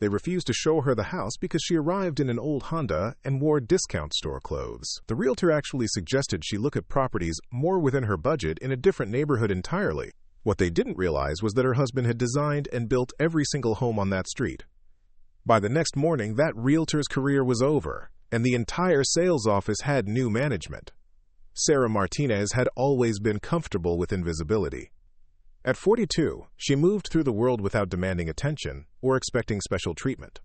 They refused to show her the house because she arrived in an old Honda and wore discount store clothes. The realtor actually suggested she look at properties more within her budget in a different neighborhood entirely. What they didn't realize was that her husband had designed and built every single home on that street. By the next morning, that realtor's career was over, and the entire sales office had new management. Sarah Martinez had always been comfortable with invisibility. At 42, she moved through the world without demanding attention or expecting special treatment.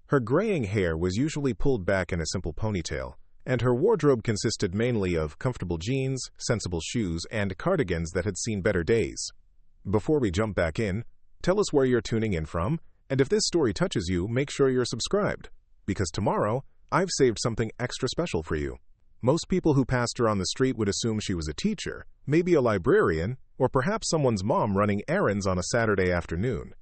Her graying hair was usually pulled back in a simple ponytail, and her wardrobe consisted mainly of comfortable jeans, sensible shoes, and cardigans that had seen better days. Before we jump back in, tell us where you're tuning in from, and if this story touches you, make sure you're subscribed, because tomorrow, I've saved something extra special for you. Most people who passed her on the street would assume she was a teacher, maybe a librarian, or perhaps someone's mom running errands on a Saturday afternoon.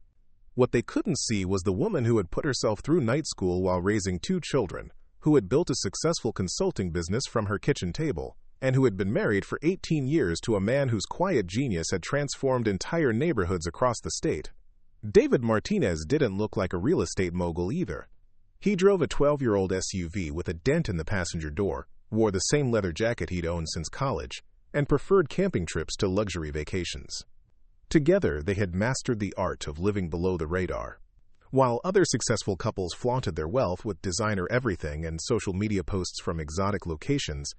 What they couldn't see was the woman who had put herself through night school while raising 2 children, who had built a successful consulting business from her kitchen table, and who had been married for 18 years to a man whose quiet genius had transformed entire neighborhoods across the state. David Martinez didn't look like a real estate mogul either. He drove a 12-year-old SUV with a dent in the passenger door, wore the same leather jacket he'd owned since college, and preferred camping trips to luxury vacations. Together, they had mastered the art of living below the radar. While other successful couples flaunted their wealth with designer everything and social media posts from exotic locations,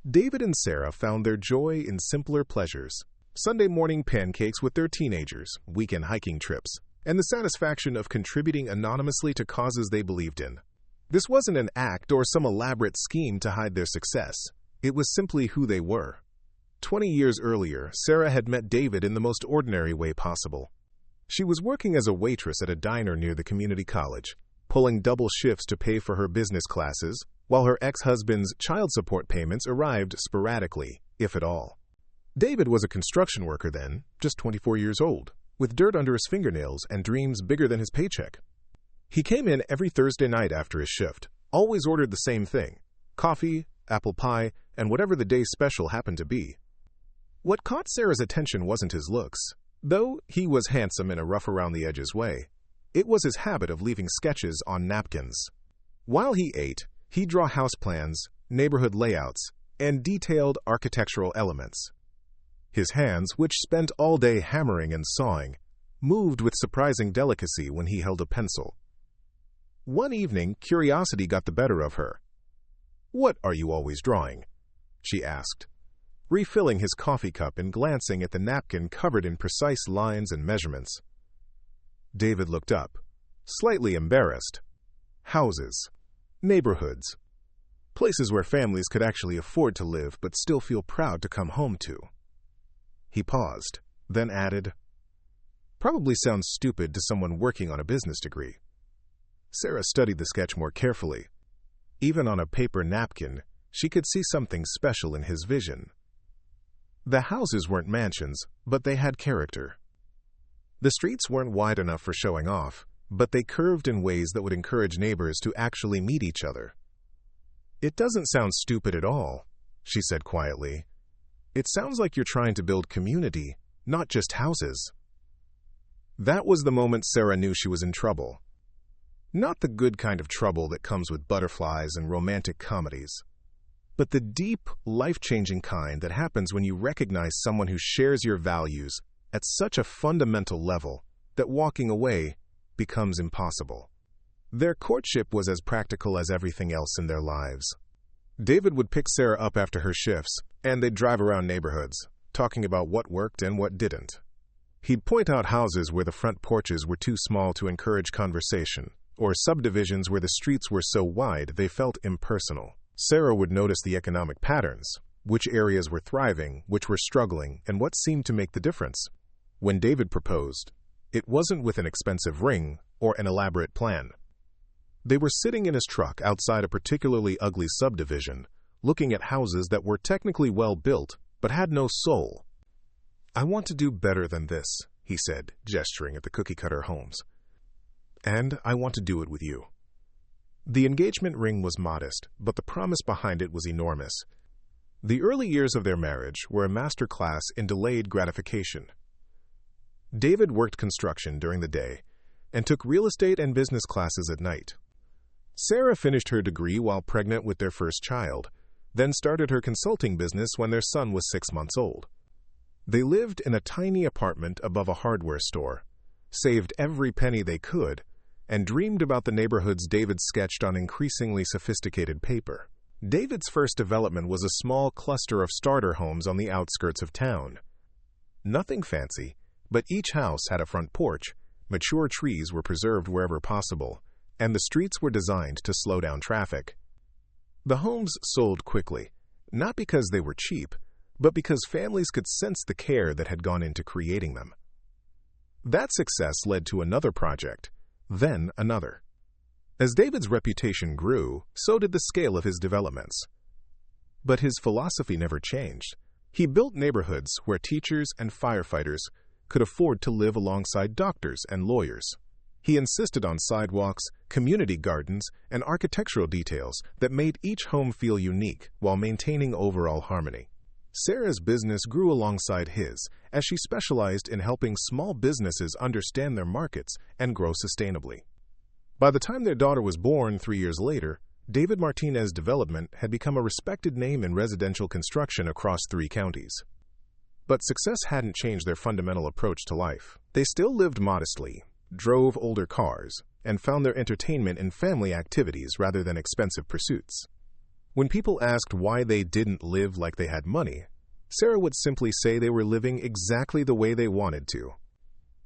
David and Sarah found their joy in simpler pleasures: Sunday morning pancakes with their teenagers, weekend hiking trips, and the satisfaction of contributing anonymously to causes they believed in. This wasn't an act or some elaborate scheme to hide their success. It was simply who they were. 20 years earlier, Sarah had met David in the most ordinary way possible. She was working as a waitress at a diner near the community college, pulling double shifts to pay for her business classes, while her ex-husband's child support payments arrived sporadically, if at all. David was a construction worker then, just 24 years old, with dirt under his fingernails and dreams bigger than his paycheck. He came in every Thursday night after his shift, always ordered the same thing: coffee, apple pie, and whatever the day's special happened to be. What caught Sarah's attention wasn't his looks, though he was handsome in a rough-around-the-edges way. It was his habit of leaving sketches on napkins. While he ate, he'd draw house plans, neighborhood layouts, and detailed architectural elements. His hands, which spent all day hammering and sawing, moved with surprising delicacy when he held a pencil. One evening, curiosity got the better of her. "What are you always drawing?" she asked, refilling his coffee cup and glancing at the napkin covered in precise lines and measurements. David looked up, slightly embarrassed. Houses, neighborhoods, places where families could actually afford to live but still feel proud to come home to. He paused, then added, "Probably sounds stupid to someone working on a business degree." Sarah studied the sketch more carefully. Even on a paper napkin, she could see something special in his vision. The houses weren't mansions, but they had character. The streets weren't wide enough for showing off, but they curved in ways that would encourage neighbors to actually meet each other. "It doesn't sound stupid at all," she said quietly. "It sounds like you're trying to build community, not just houses." That was the moment Sarah knew she was in trouble. Not the good kind of trouble that comes with butterflies and romantic comedies, but the deep, life-changing kind that happens when you recognize someone who shares your values at such a fundamental level that walking away becomes impossible. Their courtship was as practical as everything else in their lives. David would pick Sarah up after her shifts, and they'd drive around neighborhoods, talking about what worked and what didn't. He'd point out houses where the front porches were too small to encourage conversation, or subdivisions where the streets were so wide they felt impersonal. Sarah would notice the economic patterns, which areas were thriving, which were struggling, and what seemed to make the difference. When David proposed, it wasn't with an expensive ring or an elaborate plan. They were sitting in his truck outside a particularly ugly subdivision, looking at houses that were technically well built, but had no soul. "I want to do better than this," he said, gesturing at the cookie-cutter homes. "And I want to do it with you." The engagement ring was modest, but the promise behind it was enormous. The early years of their marriage were a master class in delayed gratification. David worked construction during the day, and took real estate and business classes at night. Sarah finished her degree while pregnant with their first child, then started her consulting business when their son was 6 months old. They lived in a tiny apartment above a hardware store, saved every penny they could, and dreamed about the neighborhoods David sketched on increasingly sophisticated paper. David's first development was a small cluster of starter homes on the outskirts of town. Nothing fancy, but each house had a front porch, mature trees were preserved wherever possible, and the streets were designed to slow down traffic. The homes sold quickly, not because they were cheap, but because families could sense the care that had gone into creating them. That success led to another project, then another. As David's reputation grew, so did the scale of his developments. But his philosophy never changed. He built neighborhoods where teachers and firefighters could afford to live alongside doctors and lawyers. He insisted on sidewalks, community gardens, and architectural details that made each home feel unique while maintaining overall harmony. Sarah's business grew alongside his, as she specialized in helping small businesses understand their markets and grow sustainably. By the time their daughter was born 3 years later, David Martinez Development had become a respected name in residential construction across 3 counties. But success hadn't changed their fundamental approach to life. They still lived modestly, drove older cars, and found their entertainment in family activities rather than expensive pursuits. When people asked why they didn't live like they had money, Sarah would simply say they were living exactly the way they wanted to.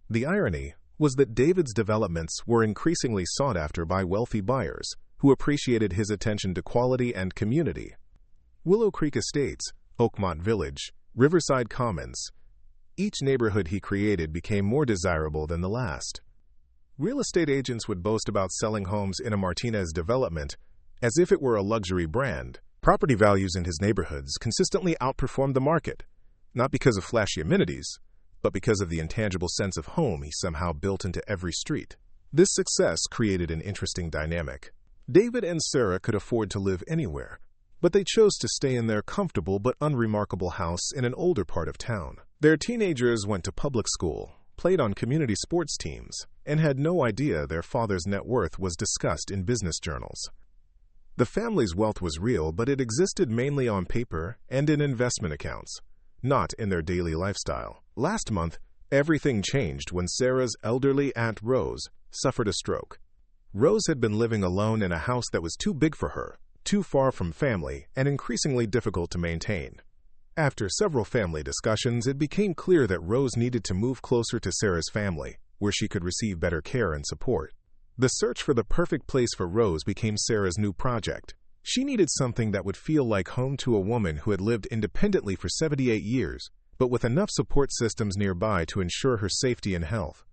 The irony was that David's developments were increasingly sought after by wealthy buyers who appreciated his attention to quality and community. Willow Creek Estates, Oakmont Village, Riverside Commons. Each neighborhood he created became more desirable than the last. Real estate agents would boast about selling homes in a Martinez development as if it were a luxury brand. Property values in his neighborhoods consistently outperformed the market, not because of flashy amenities, but because of the intangible sense of home he somehow built into every street. This success created an interesting dynamic. David and Sarah could afford to live anywhere, but they chose to stay in their comfortable but unremarkable house in an older part of town. Their teenagers went to public school, played on community sports teams, and had no idea their father's net worth was discussed in business journals. The family's wealth was real, but it existed mainly on paper and in investment accounts, not in their daily lifestyle. Last month, everything changed when Sarah's elderly Aunt Rose suffered a stroke. Rose had been living alone in a house that was too big for her, too far from family, and increasingly difficult to maintain. After several family discussions, it became clear that Rose needed to move closer to Sarah's family, where she could receive better care and support. The search for the perfect place for Rose became Sarah's new project. She needed something that would feel like home to a woman who had lived independently for 78 years, but with enough support systems nearby to ensure her safety and health.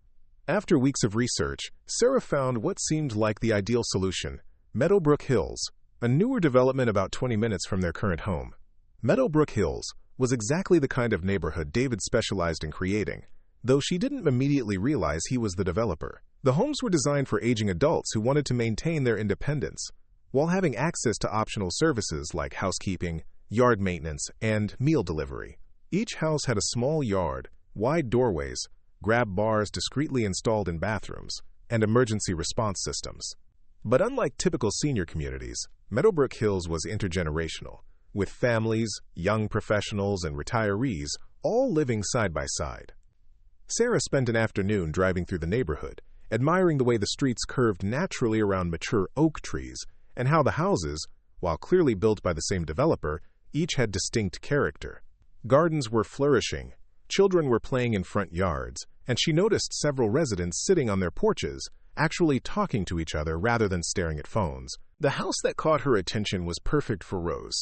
After weeks of research, Sarah found what seemed like the ideal solution: Meadowbrook Hills, a newer development about 20 minutes from their current home. Meadowbrook Hills was exactly the kind of neighborhood David specialized in creating, though she didn't immediately realize he was the developer. The homes were designed for aging adults who wanted to maintain their independence, while having access to optional services like housekeeping, yard maintenance, and meal delivery. Each house had a small yard, wide doorways, grab bars discreetly installed in bathrooms, and emergency response systems. But unlike typical senior communities, Meadowbrook Hills was intergenerational, with families, young professionals, and retirees all living side by side. Sarah spent an afternoon driving through the neighborhood, admiring the way the streets curved naturally around mature oak trees, and how the houses, while clearly built by the same developer, each had distinct character. Gardens were flourishing, children were playing in front yards, and she noticed several residents sitting on their porches, actually talking to each other rather than staring at phones. The house that caught her attention was perfect for Rose.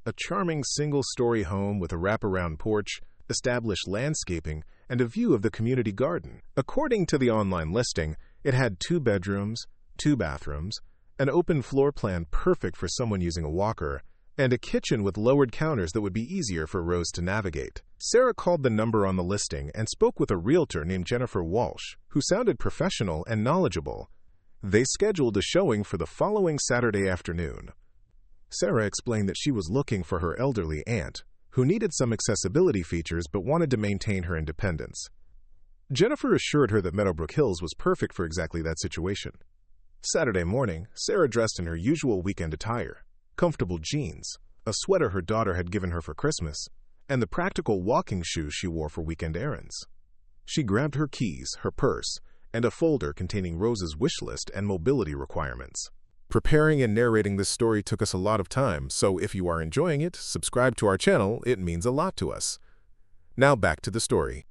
A charming single-story home with a wraparound porch, established landscaping, and a view of the community garden. According to the online listing, it had 2 bedrooms, 2 bathrooms, an open floor plan perfect for someone using a walker, and a kitchen with lowered counters that would be easier for Rose to navigate. Sarah called the number on the listing and spoke with a realtor named Jennifer Walsh, who sounded professional and knowledgeable. They scheduled a showing for the following Saturday afternoon. Sarah explained that she was looking for her elderly aunt, who needed some accessibility features but wanted to maintain her independence. Jennifer assured her that Meadowbrook Hills was perfect for exactly that situation. Saturday morning, Sarah dressed in her usual weekend attire, comfortable jeans, a sweater her daughter had given her for Christmas, and the practical walking shoes she wore for weekend errands. She grabbed her keys, her purse, and a folder containing Rose's wish list and mobility requirements. Preparing and narrating this story took us a lot of time, so if you are enjoying it, subscribe to our channel, it means a lot to us. Now back to the story.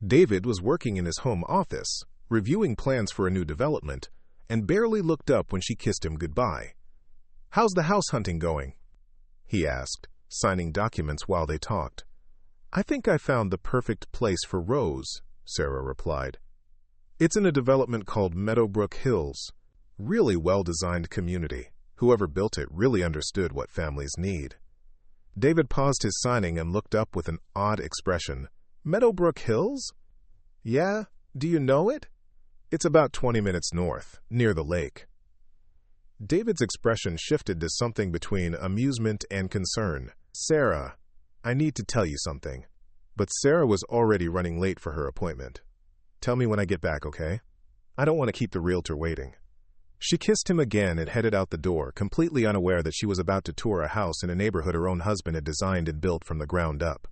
David was working in his home office, reviewing plans for a new development, and barely looked up when she kissed him goodbye. "How's the house hunting going?" he asked, signing documents while they talked. "I think I found the perfect place for Rose," Sarah replied. "It's in a development called Meadowbrook Hills. Really well-designed community. Whoever built it really understood what families need." David paused his signing and looked up with an odd expression. "Meadowbrook Hills?" "Yeah, do you know it?" "It's about 20 minutes north, near the lake." David's expression shifted to something between amusement and concern. "Sarah, I need to tell you something." But Sarah was already running late for her appointment. "Tell me when I get back, okay? I don't want to keep the realtor waiting." She kissed him again and headed out the door, completely unaware that she was about to tour a house in a neighborhood her own husband had designed and built from the ground up.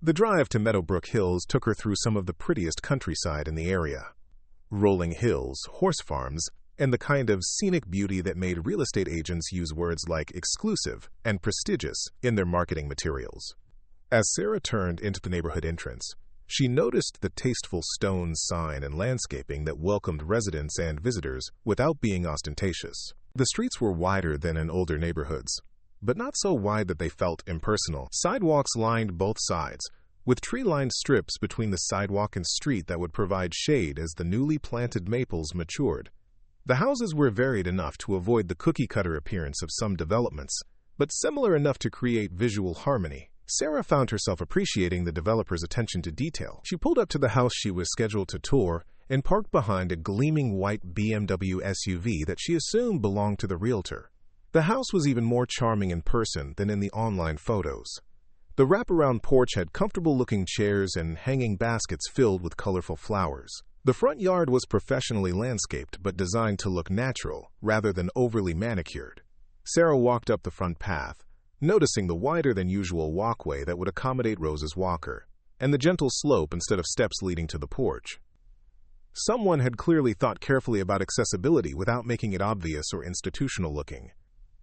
The drive to Meadowbrook Hills took her through some of the prettiest countryside in the area. Rolling hills, horse farms, and the kind of scenic beauty that made real estate agents use words like exclusive and prestigious in their marketing materials. As Sarah turned into the neighborhood entrance, she noticed the tasteful stone sign and landscaping that welcomed residents and visitors without being ostentatious. The streets were wider than in older neighborhoods, but not so wide that they felt impersonal. Sidewalks lined both sides, with tree-lined strips between the sidewalk and street that would provide shade as the newly planted maples matured. The houses were varied enough to avoid the cookie-cutter appearance of some developments, but similar enough to create visual harmony. Sarah found herself appreciating the developer's attention to detail. She pulled up to the house she was scheduled to tour and parked behind a gleaming white BMW SUV that she assumed belonged to the realtor. The house was even more charming in person than in the online photos. The wraparound porch had comfortable-looking chairs and hanging baskets filled with colorful flowers. The front yard was professionally landscaped but designed to look natural rather than overly manicured. Sarah walked up the front path, noticing the wider-than-usual walkway that would accommodate Rose's walker, and the gentle slope instead of steps leading to the porch. Someone had clearly thought carefully about accessibility without making it obvious or institutional-looking.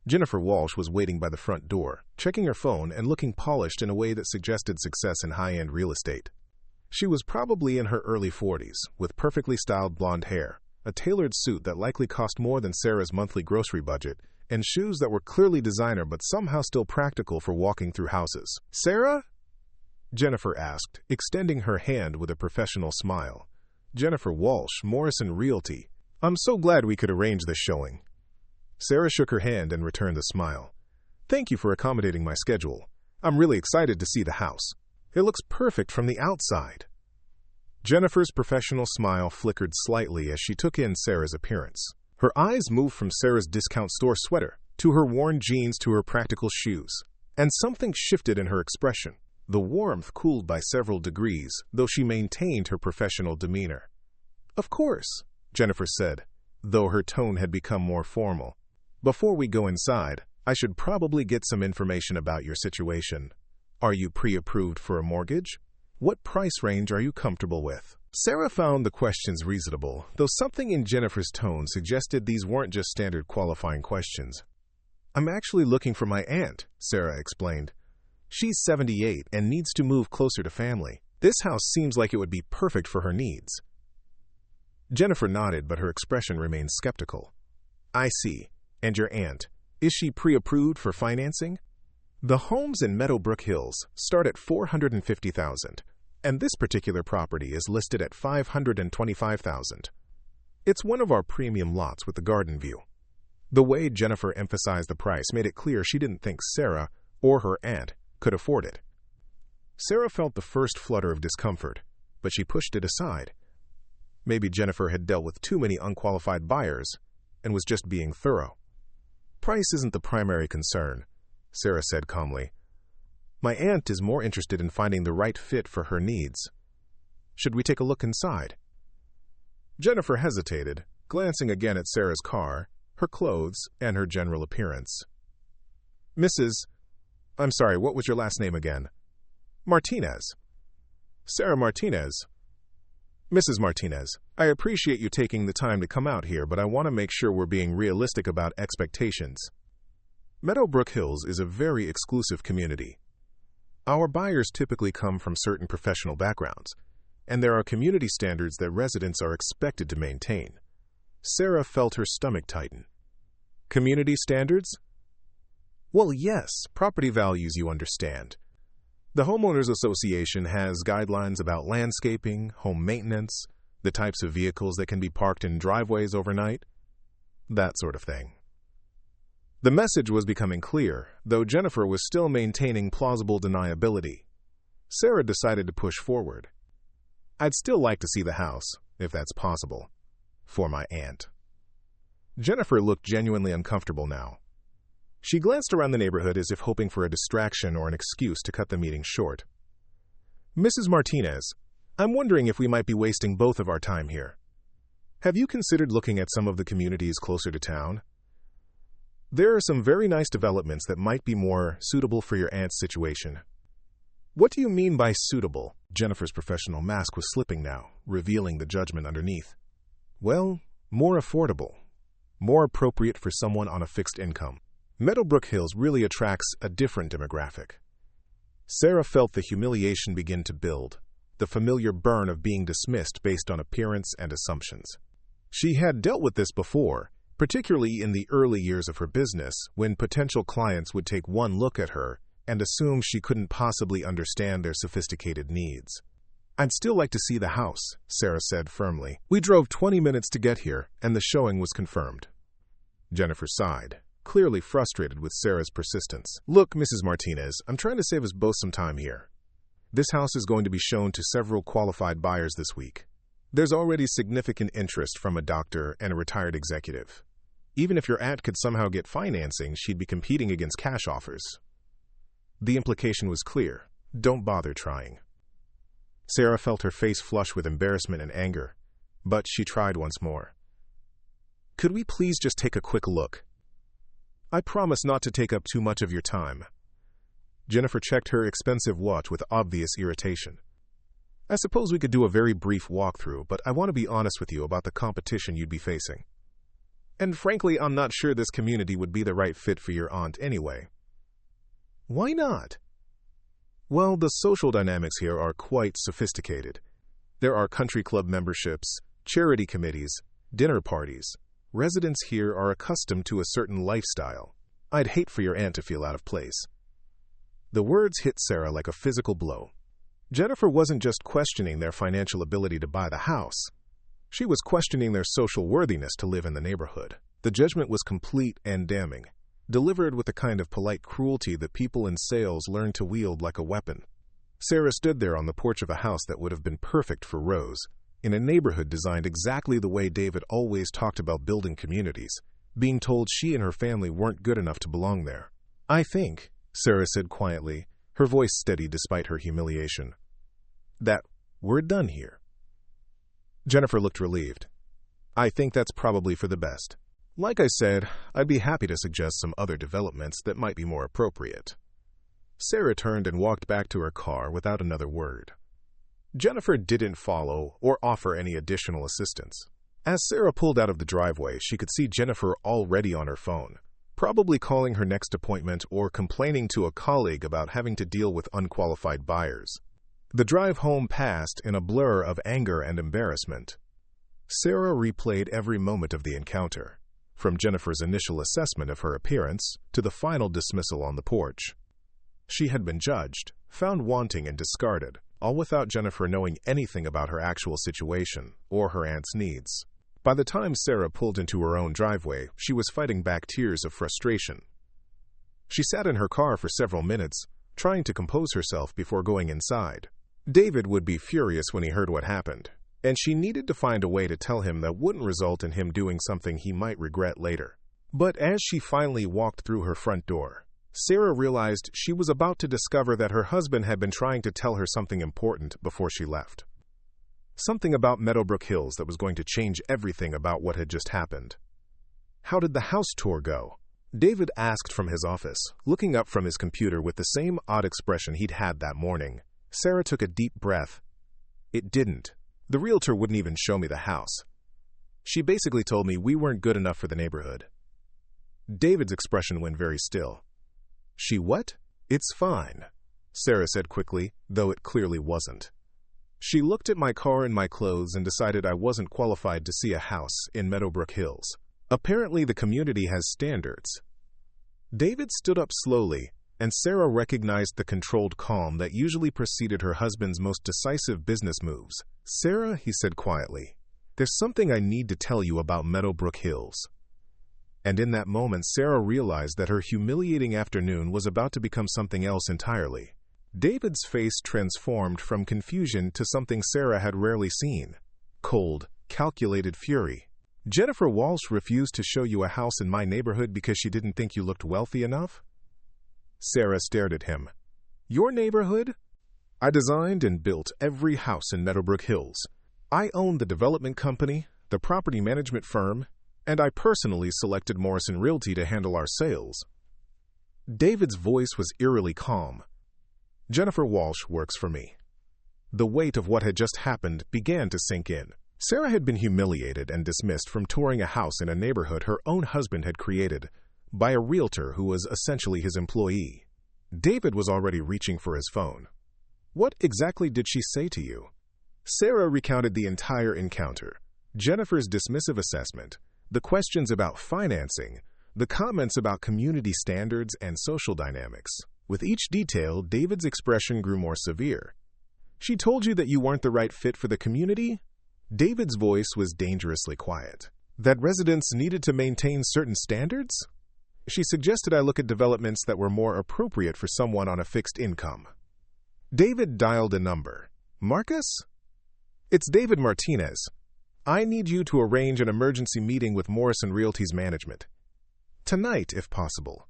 Jennifer Walsh was waiting by the front door, checking her phone and looking polished in a way that suggested success in high-end real estate. She was probably in her early 40s, with perfectly styled blonde hair, a tailored suit that likely cost more than Sarah's monthly grocery budget, and shoes that were clearly designer but somehow still practical for walking through houses. "Sarah?" Jennifer asked, extending her hand with a professional smile. "Jennifer Walsh, Morrison Realty. I'm so glad we could arrange this showing." Sarah shook her hand and returned the smile. "Thank you for accommodating my schedule. I'm really excited to see the house. It looks perfect from the outside." Jennifer's professional smile flickered slightly as she took in Sarah's appearance. Her eyes moved from Sarah's discount store sweater to her worn jeans to her practical shoes, and something shifted in her expression. The warmth cooled by several degrees, though she maintained her professional demeanor. "Of course," Jennifer said, though her tone had become more formal. "Before we go inside, I should probably get some information about your situation. Are you pre-approved for a mortgage? What price range are you comfortable with?" Sarah found the questions reasonable, though something in Jennifer's tone suggested these weren't just standard qualifying questions. "I'm actually looking for my aunt," Sarah explained. "She's 78 and needs to move closer to family. This house seems like it would be perfect for her needs." Jennifer nodded, but her expression remained skeptical. "I see. And your aunt, is she pre-approved for financing?" The homes in Meadowbrook Hills start at $450,000, and this particular property is listed at $525,000. It's one of our premium lots with the garden view. The way Jennifer emphasized the price made it clear she didn't think Sarah or her aunt could afford it. Sarah felt the first flutter of discomfort, but she pushed it aside. Maybe Jennifer had dealt with too many unqualified buyers and was just being thorough. "Price isn't the primary concern," Sarah said calmly. "My aunt is more interested in finding the right fit for her needs." Should we take a look inside? Jennifer hesitated, glancing again at Sarah's car, her clothes, and her general appearance. I'm sorry, what was your last name again? Martinez. Sarah Martinez. Mrs. Martinez, I appreciate you taking the time to come out here, but I want to make sure we're being realistic about expectations. Meadowbrook Hills is a very exclusive community. Our buyers typically come from certain professional backgrounds, and there are community standards that residents are expected to maintain. Sarah felt her stomach tighten. Community standards? Well, yes, property values, you understand. The Homeowners Association has guidelines about landscaping, home maintenance, the types of vehicles that can be parked in driveways overnight, that sort of thing. The message was becoming clear, though Jennifer was still maintaining plausible deniability. Sarah decided to push forward. I'd still like to see the house, if that's possible, for my aunt. Jennifer looked genuinely uncomfortable now. She glanced around the neighborhood as if hoping for a distraction or an excuse to cut the meeting short. Mrs. Martinez, I'm wondering if we might be wasting both of our time here. Have you considered looking at some of the communities closer to town? There are some very nice developments that might be more suitable for your aunt's situation. What do you mean by suitable? Jennifer's professional mask was slipping now, revealing the judgment underneath. Well, more affordable. More appropriate for someone on a fixed income. Meadowbrook Hills really attracts a different demographic. Sarah felt the humiliation begin to build, the familiar burn of being dismissed based on appearance and assumptions. She had dealt with this before, particularly in the early years of her business, when potential clients would take one look at her and assume she couldn't possibly understand their sophisticated needs. I'd still like to see the house, Sarah said firmly. We drove 20 minutes to get here, and the showing was confirmed. Jennifer sighed, clearly frustrated with Sarah's persistence. Look, Mrs. Martinez, I'm trying to save us both some time here. This house is going to be shown to several qualified buyers this week. There's already significant interest from a doctor and a retired executive. Even if your aunt could somehow get financing, she'd be competing against cash offers. The implication was clear. Don't bother trying. Sarah felt her face flush with embarrassment and anger, but she tried once more. Could we please just take a quick look? I promise not to take up too much of your time. Jennifer checked her expensive watch with obvious irritation. I suppose we could do a very brief walkthrough, but I want to be honest with you about the competition you'd be facing. And frankly, I'm not sure this community would be the right fit for your aunt anyway. Why not? Well, the social dynamics here are quite sophisticated. There are country club memberships, charity committees, dinner parties. Residents here are accustomed to a certain lifestyle. I'd hate for your aunt to feel out of place. The words hit Sarah like a physical blow. Jennifer wasn't just questioning their financial ability to buy the house. She was questioning their social worthiness to live in the neighborhood. The judgment was complete and damning, delivered with the kind of polite cruelty that people in sales learn to wield like a weapon. Sarah stood there on the porch of a house that would have been perfect for Rose, in a neighborhood designed exactly the way David always talked about building communities, being told she and her family weren't good enough to belong there. I think, Sarah said quietly, her voice steady despite her humiliation, that we're done here. Jennifer looked relieved. I think that's probably for the best. Like I said, I'd be happy to suggest some other developments that might be more appropriate. Sarah turned and walked back to her car without another word. Jennifer didn't follow or offer any additional assistance. As Sarah pulled out of the driveway, she could see Jennifer already on her phone, probably calling her next appointment or complaining to a colleague about having to deal with unqualified buyers. The drive home passed in a blur of anger and embarrassment. Sarah replayed every moment of the encounter, from Jennifer's initial assessment of her appearance to the final dismissal on the porch. She had been judged, found wanting, and discarded, all without Jennifer knowing anything about her actual situation or her aunt's needs. By the time Sarah pulled into her own driveway, she was fighting back tears of frustration. She sat in her car for several minutes, trying to compose herself before going inside. David would be furious when he heard what happened, and she needed to find a way to tell him that wouldn't result in him doing something he might regret later. But as she finally walked through her front door, Sarah realized she was about to discover that her husband had been trying to tell her something important before she left. Something about Meadowbrook Hills that was going to change everything about what had just happened. "How did the house tour go?" David asked from his office, looking up from his computer with the same odd expression he'd had that morning. Sarah took a deep breath. "It didn't. The realtor wouldn't even show me the house. She basically told me we weren't good enough for the neighborhood." David's expression went very still. "She what?" "It's fine," Sarah said quickly, though it clearly wasn't. "She looked at my car and my clothes and decided I wasn't qualified to see a house in Meadowbrook Hills. Apparently the community has standards." David stood up slowly, and Sarah recognized the controlled calm that usually preceded her husband's most decisive business moves. "Sarah," he said quietly, "there's something I need to tell you about Meadowbrook Hills." And in that moment, Sarah realized that her humiliating afternoon was about to become something else entirely. David's face transformed from confusion to something Sarah had rarely seen: cold, calculated fury. "Jennifer Walsh refused to show you a house in my neighborhood because she didn't think you looked wealthy enough?" Sarah stared at him. "Your neighborhood? I designed and built every house in Meadowbrook Hills. I owned the development company, the property management firm, and I personally selected Morrison Realty to handle our sales." David's voice was eerily calm. "Jennifer Walsh works for me." The weight of what had just happened began to sink in. Sarah had been humiliated and dismissed from touring a house in a neighborhood her own husband had created by a realtor who was essentially his employee. David was already reaching for his phone. "What exactly did she say to you?" Sarah recounted the entire encounter: Jennifer's dismissive assessment, the questions about financing, the comments about community standards and social dynamics. With each detail, David's expression grew more severe. "She told you that you weren't the right fit for the community?" David's voice was dangerously quiet. "That residents needed to maintain certain standards?" "She suggested I look at developments that were more appropriate for someone on a fixed income." David dialed a number. "Marcus? It's David Martinez. I need you to arrange an emergency meeting with Morrison Realty's management. Tonight, if possible."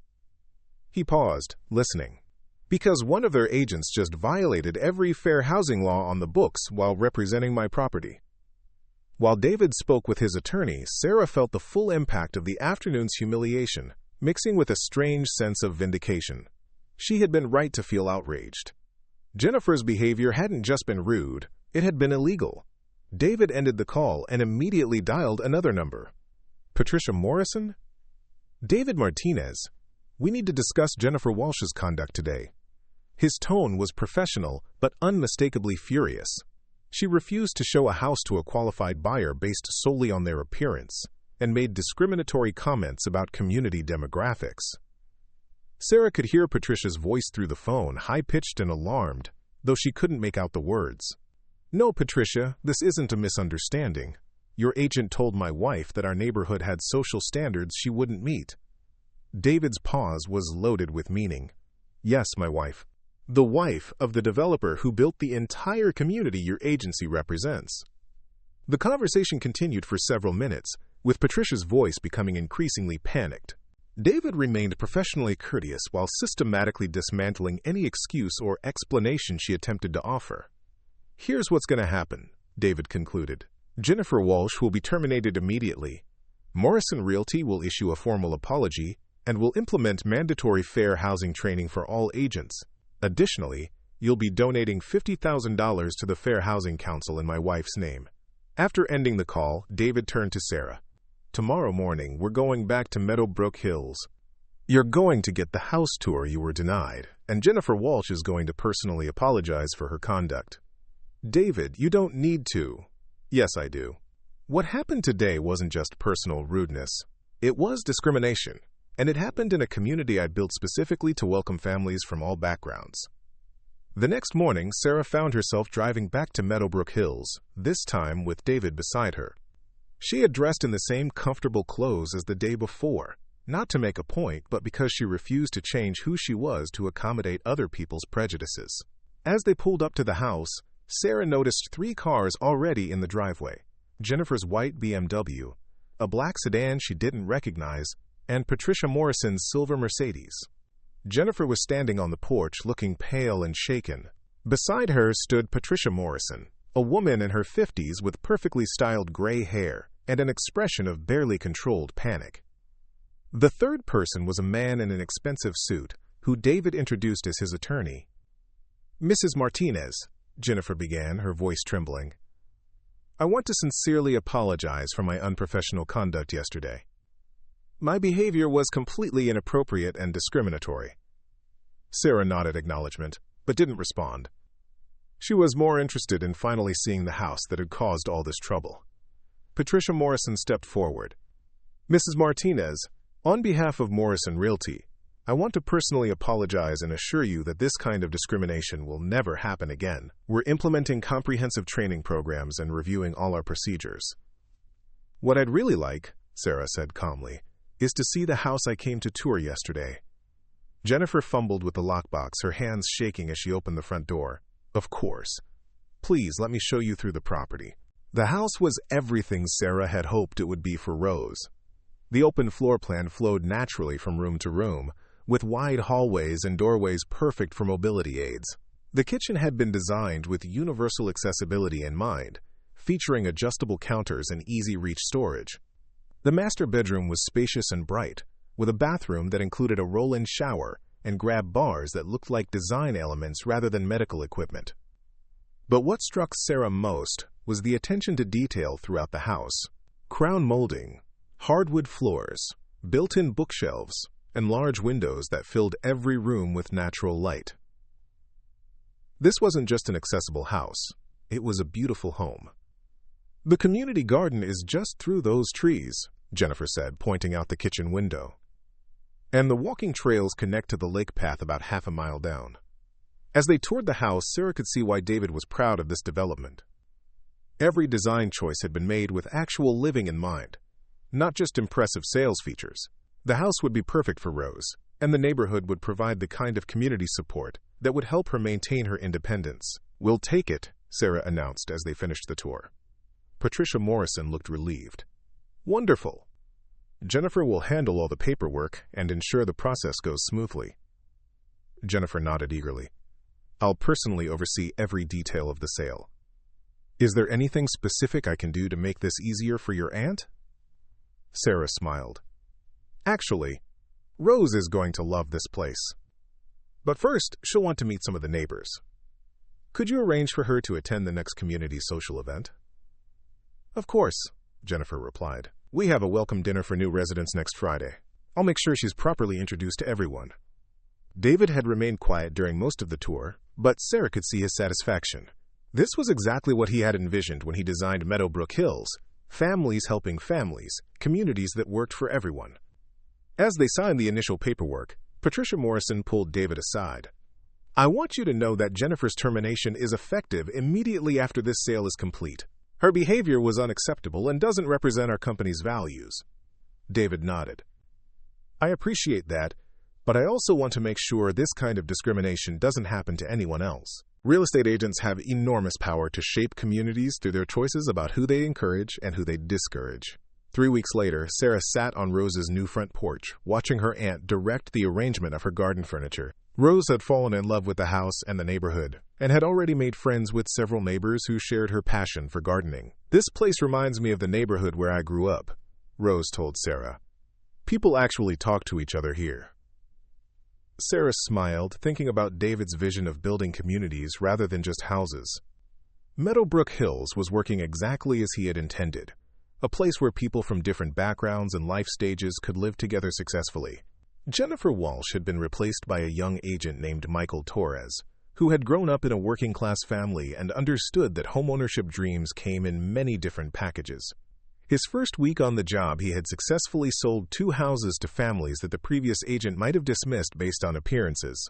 He paused, listening. "Because one of their agents just violated every fair housing law on the books while representing my property." While David spoke with his attorney, Sarah felt the full impact of the afternoon's humiliation, mixing with a strange sense of vindication. She had been right to feel outraged. Jennifer's behavior hadn't just been rude, it had been illegal. David ended the call and immediately dialed another number. "Patricia Morrison?" "David Martinez. We need to discuss Jennifer Walsh's conduct today." His tone was professional, but unmistakably furious. She refused to show a house to a qualified buyer based solely on their appearance, and made discriminatory comments about community demographics. Sarah could hear Patricia's voice through the phone, high-pitched and alarmed, though she couldn't make out the words. "No, Patricia, this isn't a misunderstanding. Your agent told my wife that our neighborhood had social standards she wouldn't meet." David's pause was loaded with meaning. "Yes, my wife. The wife of the developer who built the entire community your agency represents." The conversation continued for several minutes, with Patricia's voice becoming increasingly panicked. David remained professionally courteous while systematically dismantling any excuse or explanation she attempted to offer. "Here's what's going to happen," David concluded. "Jennifer Walsh will be terminated immediately. Morrison Realty will issue a formal apology and will implement mandatory fair housing training for all agents. Additionally, you'll be donating $50,000 to the Fair Housing Council in my wife's name." After ending the call, David turned to Sarah. "Tomorrow morning, we're going back to Meadowbrook Hills. You're going to get the house tour you were denied, and Jennifer Walsh is going to personally apologize for her conduct." "David, you don't need to." "Yes, I do. What happened today wasn't just personal rudeness. It was discrimination, and it happened in a community I built specifically to welcome families from all backgrounds." The next morning, Sarah found herself driving back to Meadowbrook Hills, this time with David beside her. She had dressed in the same comfortable clothes as the day before, not to make a point, but because she refused to change who she was to accommodate other people's prejudices. As they pulled up to the house, Sarah noticed 3 cars already in the driveway: Jennifer's white BMW, a black sedan she didn't recognize, and Patricia Morrison's silver Mercedes. Jennifer was standing on the porch looking pale and shaken. Beside her stood Patricia Morrison, a woman in her 50s with perfectly styled gray hair and an expression of barely controlled panic. The third person was a man in an expensive suit, who David introduced as his attorney. "Mrs. Martinez," Jennifer began, her voice trembling, "I want to sincerely apologize for my unprofessional conduct yesterday. My behavior was completely inappropriate and discriminatory." Sarah nodded acknowledgement, but didn't respond. She was more interested in finally seeing the house that had caused all this trouble. Patricia Morrison stepped forward. "Mrs. Martinez, on behalf of Morrison Realty, I want to personally apologize and assure you that this kind of discrimination will never happen again. We're implementing comprehensive training programs and reviewing all our procedures." "What I'd really like," Sarah said calmly, "is to see the house I came to tour yesterday." Jennifer fumbled with the lockbox, her hands shaking as she opened the front door. "Of course. Please let me show you through the property." The house was everything Sarah had hoped it would be for Rose. The open floor plan flowed naturally from room to room, with wide hallways and doorways perfect for mobility aids. The kitchen had been designed with universal accessibility in mind, featuring adjustable counters and easy-reach storage. The master bedroom was spacious and bright, with a bathroom that included a roll-in shower and grab bars that looked like design elements rather than medical equipment. But what struck Sarah most was the attention to detail throughout the house. Crown molding, hardwood floors, built-in bookshelves, and large windows that filled every room with natural light. This wasn't just an accessible house, it was a beautiful home. "The community garden is just through those trees," Jennifer said, pointing out the kitchen window. "And the walking trails connect to the lake path about half a mile down." As they toured the house, Sarah could see why David was proud of this development. Every design choice had been made with actual living in mind, not just impressive sales features. The house would be perfect for Rose, and the neighborhood would provide the kind of community support that would help her maintain her independence. "We'll take it," Sarah announced as they finished the tour. Patricia Morrison looked relieved. "Wonderful. Jennifer will handle all the paperwork and ensure the process goes smoothly." Jennifer nodded eagerly. "I'll personally oversee every detail of the sale. Is there anything specific I can do to make this easier for your aunt?" Sarah smiled. "Actually, Rose is going to love this place. But first, she'll want to meet some of the neighbors. Could you arrange for her to attend the next community social event?" "Of course," Jennifer replied. "We have a welcome dinner for new residents next Friday. I'll make sure she's properly introduced to everyone." David had remained quiet during most of the tour, but Sarah could see his satisfaction. This was exactly what he had envisioned when he designed Meadowbrook Hills: families helping families, communities that worked for everyone. As they signed the initial paperwork, Patricia Morrison pulled David aside. "I want you to know that Jennifer's termination is effective immediately after this sale is complete. Her behavior was unacceptable and doesn't represent our company's values." David nodded. "I appreciate that, but I also want to make sure this kind of discrimination doesn't happen to anyone else. Real estate agents have enormous power to shape communities through their choices about who they encourage and who they discourage." 3 weeks later, Sarah sat on Rose's new front porch, watching her aunt direct the arrangement of her garden furniture. Rose had fallen in love with the house and the neighborhood, and had already made friends with several neighbors who shared her passion for gardening. "This place reminds me of the neighborhood where I grew up," Rose told Sarah. "People actually talk to each other here." Sarah smiled, thinking about David's vision of building communities rather than just houses. Meadowbrook Hills was working exactly as he had intended, a place where people from different backgrounds and life stages could live together successfully. Jennifer Walsh had been replaced by a young agent named Michael Torres, who had grown up in a working-class family and understood that homeownership dreams came in many different packages. His first week on the job, he had successfully sold 2 houses to families that the previous agent might have dismissed based on appearances.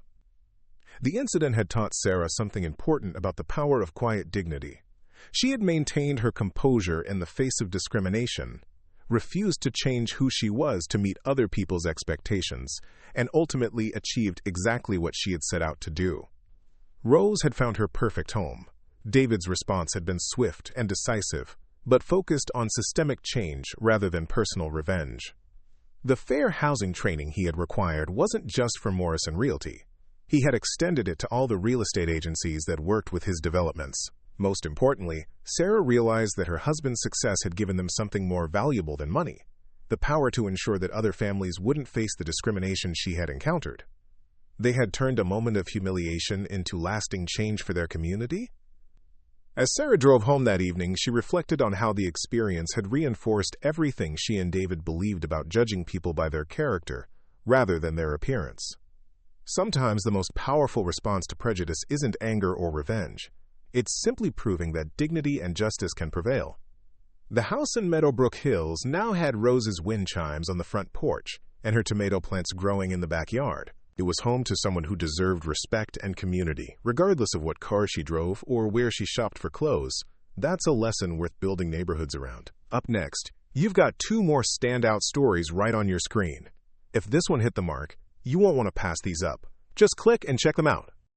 The incident had taught Sarah something important about the power of quiet dignity. She had maintained her composure in the face of discrimination, refused to change who she was to meet other people's expectations, and ultimately achieved exactly what she had set out to do. Rose had found her perfect home. David's response had been swift and decisive, but focused on systemic change rather than personal revenge. The fair housing training he had required wasn't just for Morrison Realty. He had extended it to all the real estate agencies that worked with his developments. Most importantly, Sarah realized that her husband's success had given them something more valuable than money: the power to ensure that other families wouldn't face the discrimination she had encountered. They had turned a moment of humiliation into lasting change for their community? As Sarah drove home that evening, she reflected on how the experience had reinforced everything she and David believed about judging people by their character rather than their appearance. Sometimes the most powerful response to prejudice isn't anger or revenge. It's simply proving that dignity and justice can prevail. The house in Meadowbrook Hills now had Rose's wind chimes on the front porch and her tomato plants growing in the backyard. It was home to someone who deserved respect and community, regardless of what car she drove or where she shopped for clothes. That's a lesson worth building neighborhoods around. Up next, you've got 2 more standout stories right on your screen. If this one hit the mark, you won't want to pass these up. Just click and check them out.